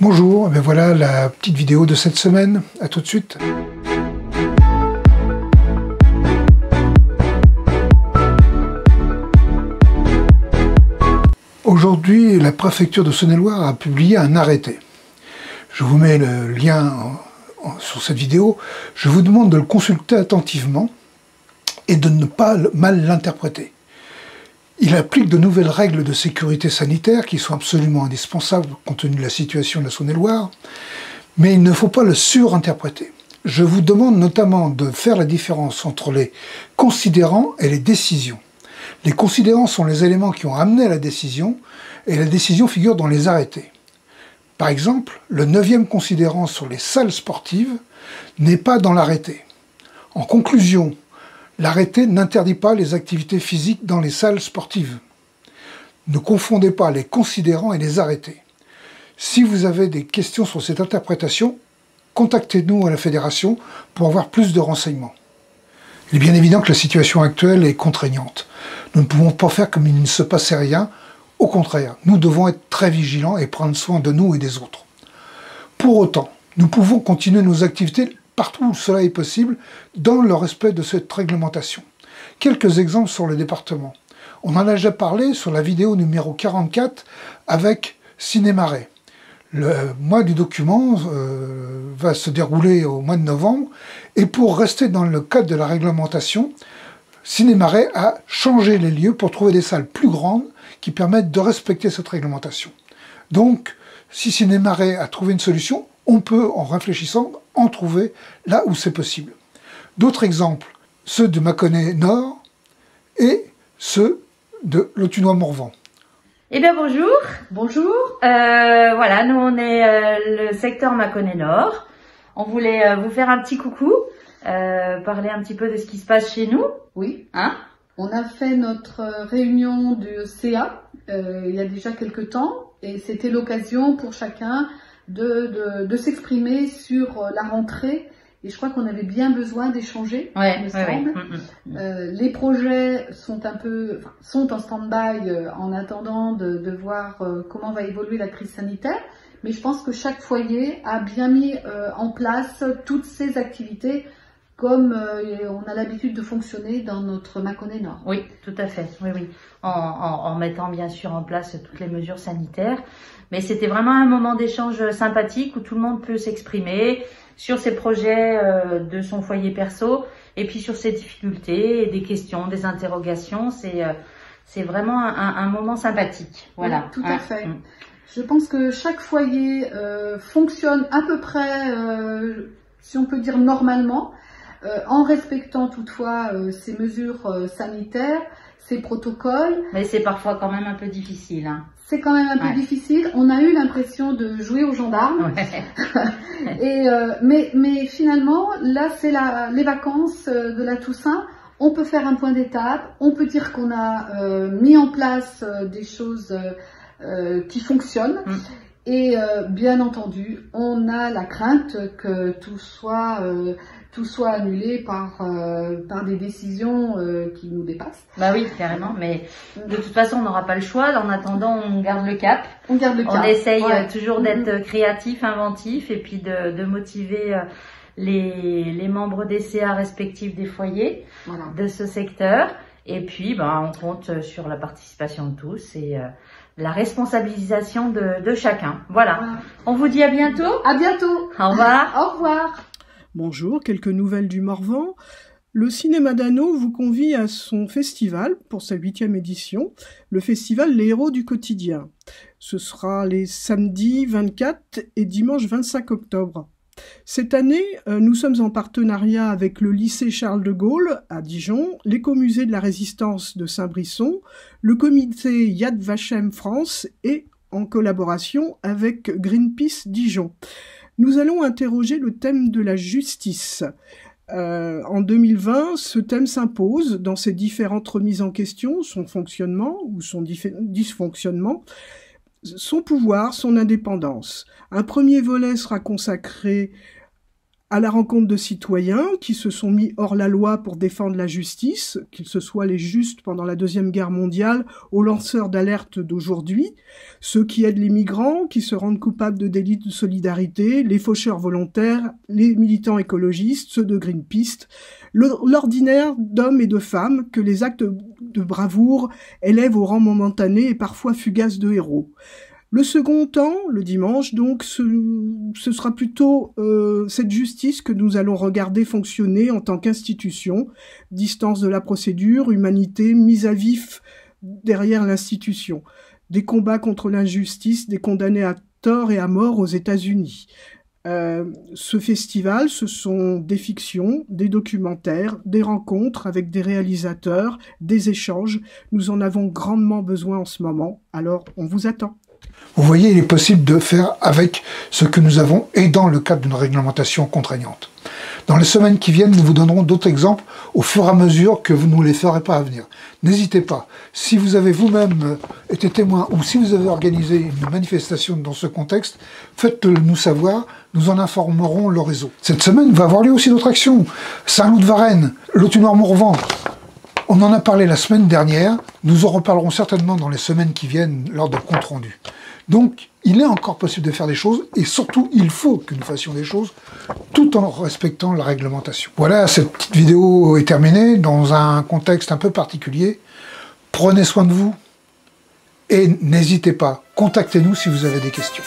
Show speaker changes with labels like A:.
A: Bonjour, et bien voilà la petite vidéo de cette semaine. À tout de suite. Aujourd'hui, la préfecture de Saône-et-Loire a publié un arrêté. Je vous mets le lien sur cette vidéo. Je vous demande de le consulter attentivement et de ne pas mal l'interpréter. Il applique de nouvelles règles de sécurité sanitaire qui sont absolument indispensables compte tenu de la situation de la Saône-et-Loire, mais il ne faut pas le surinterpréter. Je vous demande notamment de faire la différence entre les considérants et les décisions. Les considérants sont les éléments qui ont amené à la décision, et la décision figure dans les arrêtés. Par exemple, le 9e considérant sur les salles sportives n'est pas dans l'arrêté. En conclusion, l'arrêté n'interdit pas les activités physiques dans les salles sportives. Ne confondez pas les considérants et les arrêtés. Si vous avez des questions sur cette interprétation, contactez-nous à la Fédération pour avoir plus de renseignements. Il est bien évident que la situation actuelle est contraignante. Nous ne pouvons pas faire comme il ne se passait rien. Au contraire, nous devons être très vigilants et prendre soin de nous et des autres. Pour autant, nous pouvons continuer nos activités partout où cela est possible, dans le respect de cette réglementation. Quelques exemples sur le département. On en a déjà parlé sur la vidéo numéro 44 avec Cinémarais. Le mois du document va se dérouler au mois de novembre, et pour rester dans le cadre de la réglementation, Cinémarais a changé les lieux pour trouver des salles plus grandes qui permettent de respecter cette réglementation. Donc, si Cinémarais a trouvé une solution, on peut, en réfléchissant, en trouver là où c'est possible. D'autres exemples, ceux de Mâconnais Nord et ceux de Lautunois-Morvan.
B: Eh bien bonjour. Bonjour. Voilà, nous on est le secteur Mâconnais Nord. On voulait vous faire un petit coucou, parler un petit peu de ce qui se passe chez nous.
C: Oui.
B: Hein?
C: On a fait notre réunion du CA il y a déjà quelques temps, et c'était l'occasion pour chacun de s'exprimer sur la rentrée, et je crois qu'on avait bien besoin d'échanger, il me semble. Les projets sont sont en stand-by en attendant de voir comment va évoluer la crise sanitaire, mais je pense que chaque foyer a bien mis en place toutes ces activités comme on a l'habitude de fonctionner dans notre Mâconnais Nord.
B: Oui, tout à fait. Oui, oui. En mettant bien sûr en place toutes les mesures sanitaires. Mais c'était vraiment un moment d'échange sympathique où tout le monde peut s'exprimer sur ses projets de son foyer perso, et puis sur ses difficultés, des questions, des interrogations. C'est vraiment un moment sympathique. Voilà.
C: Oui, tout à fait. Je pense que chaque foyer fonctionne à peu près, si on peut dire normalement, en respectant toutefois ces mesures sanitaires, ces protocoles.
B: Mais c'est parfois quand même un peu difficile. Hein.
C: C'est quand même un peu difficile. On a eu l'impression de jouer aux gendarmes. Et, mais finalement, là, c'est les vacances de la Toussaint. On peut faire un point d'étape. On peut dire qu'on a mis en place des choses qui fonctionnent. Et bien entendu, on a la crainte que tout soit annulé par des décisions qui nous dépassent.
B: Bah oui, carrément, mais de toute façon, on n'aura pas le choix. En attendant, on garde le cap.
C: On garde le cap.
B: On essaye toujours d'être créatif, inventif, et puis de motiver les membres des CA respectifs des foyers de ce secteur. Et puis, on compte sur la participation de tous et la responsabilisation de chacun. Voilà. On vous dit à bientôt.
C: À bientôt.
B: Au revoir.
C: Au revoir.
D: Bonjour, quelques nouvelles du Morvan. Le Cinéma d'Anneau vous convie à son festival pour sa 8e édition, le festival Les Héros du Quotidien. Ce sera les samedis 24 et dimanche 25 octobre. Cette année, nous sommes en partenariat avec le lycée Charles de Gaulle à Dijon, l'écomusée de la Résistance de Saint-Brisson, le comité Yad Vashem France et en collaboration avec Greenpeace Dijon. Nous allons interroger le thème de la justice. En 2020, ce thème s'impose dans ses différentes remises en question, son fonctionnement ou son dysfonctionnement, son pouvoir, son indépendance. Un premier volet sera consacré à la rencontre de citoyens qui se sont mis hors la loi pour défendre la justice, qu'ils se soient les justes pendant la Deuxième Guerre mondiale aux lanceurs d'alerte d'aujourd'hui, ceux qui aident les migrants, qui se rendent coupables de délits de solidarité, les faucheurs volontaires, les militants écologistes, ceux de Greenpeace, l'ordinaire d'hommes et de femmes que les actes de bravoure élèvent au rang momentané et parfois fugace de héros. Le second temps, le dimanche, donc, ce sera plutôt cette justice que nous allons regarder fonctionner en tant qu'institution, distance de la procédure, humanité, mise à vif derrière l'institution, des combats contre l'injustice, des condamnés à tort et à mort aux États-Unis. Ce festival, ce sont des fictions, des documentaires, des rencontres avec des réalisateurs, des échanges. Nous en avons grandement besoin en ce moment, alors on vous attend.
A: Vous voyez, il est possible de faire avec ce que nous avons et dans le cadre d'une réglementation contraignante. Dans les semaines qui viennent, nous vous donnerons d'autres exemples au fur et à mesure que vous ne nous les ferez pas à venir. N'hésitez pas, si vous avez vous-même été témoin ou si vous avez organisé une manifestation dans ce contexte, faites-le nous savoir, nous en informerons le réseau. Cette semaine va avoir lieu aussi d'autres actions. Saint-Loup-de-Varennes, Lautunois-Morvan. On en a parlé la semaine dernière, nous en reparlerons certainement dans les semaines qui viennent lors de comptes rendus. Donc, il est encore possible de faire des choses, et surtout, il faut que nous fassions des choses, tout en respectant la réglementation. Voilà, cette petite vidéo est terminée, dans un contexte un peu particulier. Prenez soin de vous, et n'hésitez pas, contactez-nous si vous avez des questions.